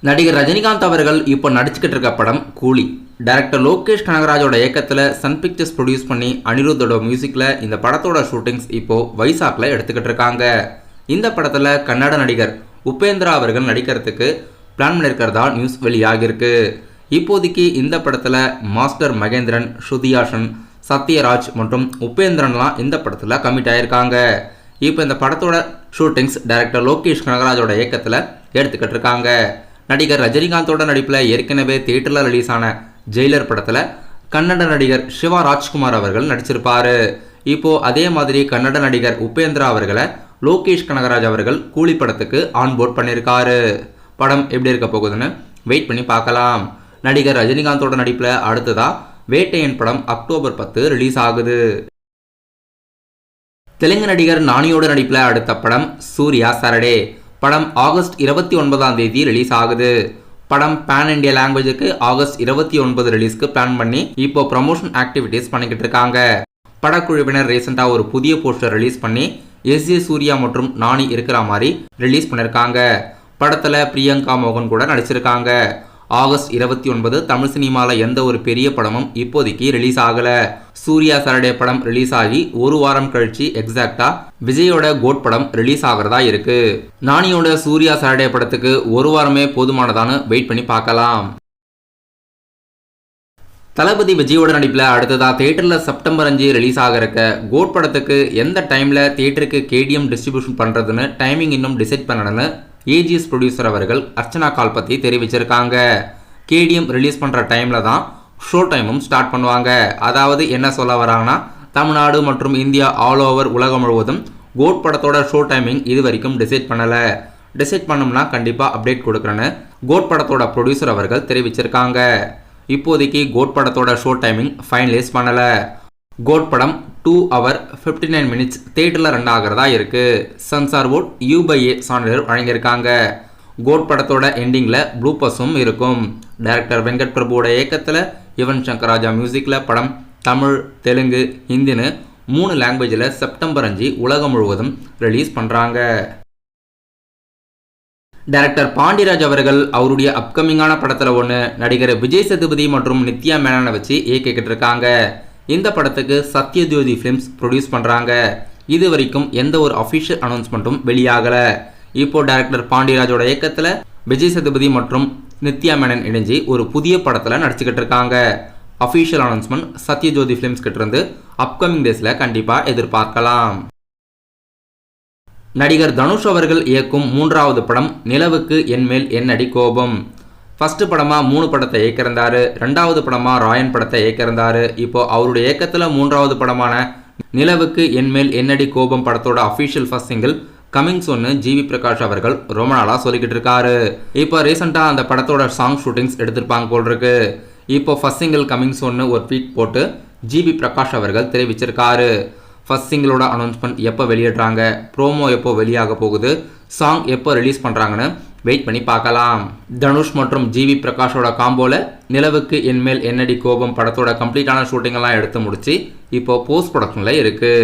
நடிகர் ரஜினிகாந்த் அவர்கள் இப்போ நடிச்சுக்கிட்டு இருக்க படம் கூலி. டைரக்டர் லோகேஷ் கனகராஜோட இயக்கத்தில் சன் பிக்சர்ஸ் ப்ரொடியூஸ் பண்ணி அனிருத்தோட மியூசிக்கில் இந்த படத்தோட ஷூட்டிங்ஸ் இப்போ வைசாக்ல எடுத்துக்கிட்டு இருக்காங்க. இந்த படத்தில் கன்னட நடிகர் உபேந்திரா அவர்கள் நடிக்கிறதுக்கு பிளான் பண்ணியிருக்கிறதா நியூஸ் வெளியாகிருக்கு. இப்போதைக்கு இந்த படத்தில் மாஸ்டர் மகேந்திரன், ஸ்ருதிஹாசன், சத்யராஜ் மற்றும் உபேந்திரன்லாம் இந்த படத்தில் கமிட் ஆகியிருக்காங்க. இப்போ இந்த படத்தோட ஷூட்டிங்ஸ் டைரக்டர் லோகேஷ் கனகராஜோட இயக்கத்தில் எடுத்துக்கிட்டு இருக்காங்க. நடிகர் ரஜினிகாந்தோட நடிப்பில் ஏற்கனவே தியேட்டரில் ரிலீஸ் ஆன ஜெயிலர் படத்தில் கன்னட நடிகர் சிவா ராஜ்குமார் அவர்கள் நடிச்சிருப்பாரு. இப்போது அதே மாதிரி கன்னட நடிகர் உபேந்திரா அவர்களை லோகேஷ் கனகராஜ் அவர்கள் கூலி படத்துக்கு ஆன்போர்ட் பண்ணியிருக்காரு. படம் எப்படி இருக்க போகுதுன்னு வெயிட் பண்ணி பார்க்கலாம். நடிகர் ரஜினிகாந்தோட நடிப்பில் அடுத்ததாக வேட்டையன் படம் அக்டோபர் 10 ரிலீஸ் ஆகுது. தெலுங்கு நடிகர் நானியோட நடிப்பில் அடுத்த படம் சூர்யா சாட்டர்டே. படம் ஆகஸ்ட் 29 ரிலீஸ் ஆகுது. படம் பேன் இண்டியா லாங்குவேஜுக்கு ஆகஸ்ட் 29 ரிலீஸ்க்கு பிளான் பண்ணி இப்போ ப்ரமோஷன் ஆக்டிவிட்டீஸ் பண்ணிக்கிட்டு இருக்காங்க. படக்குழுவினர் ரீசெண்டாக ஒரு புதிய போஸ்டர் ரிலீஸ் பண்ணி எஸ்.ஜே. சூர்யா மற்றும் நானி இருக்கிற மாதிரி ரிலீஸ் பண்ணியிருக்காங்க. படத்தில் பிரியங்கா மோகன் கூட நடிச்சிருக்காங்க. ஆகஸ்ட் 29 தமிழ் சினிமாவில் எந்த ஒரு பெரிய படமும் இப்போதைக்கு ரிலீஸ் ஆகலை. சூர்யா சாட்டர்டே படம் ரிலீஸ் ஆகி ஒரு வாரம் கழிச்சு எக்ஸாக்டாக விஜயோட கோட் படம் ரிலீஸ் ஆகிறதா இருக்கு. நானியோட சூர்யா சாட்டர்டே படத்துக்கு ஒரு வாரமே போதுமானதான்னு வெயிட் பண்ணி பார்க்கலாம். தளபதி விஜயோட நடிப்பில் அடுத்ததாக தியேட்டரில் செப்டம்பர் 5 ரிலீஸ் ஆக இருக்க கோட் படத்துக்கு எந்த டைமில் தியேட்டருக்கு கேடிஎம் டிஸ்ட்ரிபியூஷன் பண்ணுறதுன்னு டைமிங் இன்னும் டிசைட் பண்ணணும்னு ஏஜிஎஸ் ப்ரொடியூசர் அவர்கள் அர்ச்சனா கால்பத்தி தெரிவிச்சிருக்காங்க. கேடிஎம் ரிலீஸ் பண்ணுற டைமில் தான் ஷோ டைமும் ஸ்டார்ட் பண்ணுவாங்க. அதாவது என்ன சொல்ல வராங்கன்னா, தமிழ்நாடு மற்றும் இந்தியா ஆல் ஓவர் உலகம் முழுவதும் கோட் படத்தோட ஷோ டைமிங் இது வரைக்கும் டிசைட் பண்ணலை. டிசைட் பண்ணோம்னா கண்டிப்பாக அப்டேட் கொடுக்குறேன்னு கோட் படத்தோட ப்ரொடியூசர் அவர்கள் தெரிவிச்சிருக்காங்க. இப்போதைக்கு கோட் படத்தோட ஷோ டைமிங் ஃபைனலைஸ் பண்ணலை. கோட் படம் 2 hours 59 minutes தியேட்டரில் ரன் ஆகிறதா இருக்கு. சென்சார் போர்ட் U/A சான்றிதழ் வழங்கியிருக்காங்க. கோட் படத்தோட எண்டிங்கில் ப்ளூபர்ஸும் இருக்கும். டைரக்டர் வெங்கட் பிரபுவோட இயக்கத்தில் யுவன் சங்கர் ராஜா மியூசிக்கில் படம் தமிழ், தெலுங்கு, ஹிந்தின்னு 3 லாங்குவேஜில் செப்டம்பர் 5 உலகம் முழுவதும் ரிலீஸ் பண்ணுறாங்க. டைரக்டர் பாண்டிராஜ் அவர்கள் அவருடைய அப்கமிங்கான படத்தில் ஒன்று நடிகர் விஜய் சேதுபதி மற்றும் நித்யா மேனனை வச்சு இயக்கிக்கிட்டு இருக்காங்க. இந்த படத்துக்கு சத்யஜோதி ஃபிலிம்ஸ் ப்ரொடியூஸ் பண்ணுறாங்க. இது வரைக்கும் எந்த ஒரு அஃபிஷியல் அனௌன்ஸ்மெண்ட்டும் வெளியாகலை. இப்போ டைரக்டர் பாண்டியராஜோட இயக்கத்தில் விஜய் சேதுபதி மற்றும் நித்யா மேனன் இணைஞ்சு ஒரு புதிய படத்தில் நடிச்சுக்கிட்டு இருக்காங்க. அஃபிஷியல் அனௌன்ஸ்மெண்ட் சத்யஜோதி ஃபிலிம்ஸ் கிட்ட இருந்து அப்கமிங் டேஸில் கண்டிப்பாக எதிர்பார்க்கலாம். நடிகர் தனுஷ் அவர்கள் இயக்கும் 3வது படம் நிலவுக்கு என்மேல் என்னடி கோபம். ஃபர்ஸ்ட் படமாக 3 படத்தை இயக்கியிருந்தார். 2வது படமாக ராயன் படத்தை இயக்கியிருந்தார். இப்போ அவருடைய இயக்கத்தில் 3வது படமான நிலவுக்கு என்மேல் என்னடி கோபம் படத்தோட அஃபிஷியல் ஃபர்ஸ்ட் சிங்கிள் கமிங் சூன்னு ஜிவி பிரகாஷ் அவர்கள் ரொம்ப நாளாக சொல்லிக்கிட்டு இருக்காரு. இப்போ ரீசெண்டாக அந்த படத்தோட சாங் ஷூட்டிங்ஸ் எடுத்திருப்பாங்க போல் இருக்கு. இப்போ ஃபர்ஸ்ட் சிங்கிள் கமிங் சூன்னு ஒரு ட்வீட் போட்டு ஜிவி பிரகாஷ் அவர்கள் தெரிவிச்சிருக்காரு. ஃபர்ஸ்ட் சிங்கிளோட அனௌன்ஸ்மெண்ட் எப்போ வெளியிடுறாங்க, ப்ரோமோ எப்போ வெளியாக போகுது, சாங் எப்போ ரிலீஸ் பண்ணுறாங்கன்னு வெயிட் பண்ணி பார்க்கலாம். தனுஷ் மற்றும் ஜிவி பிரகாஷோட காம்போல நிலவுக்கு என்மேல் என்னடி கோபம் படத்தோட கம்ப்ளீட்டான ஷூட்டிங்கெல்லாம் எடுத்து முடிச்சு இப்போ போஸ்ட் ப்ரொடக்ஷனில் இருக்குது.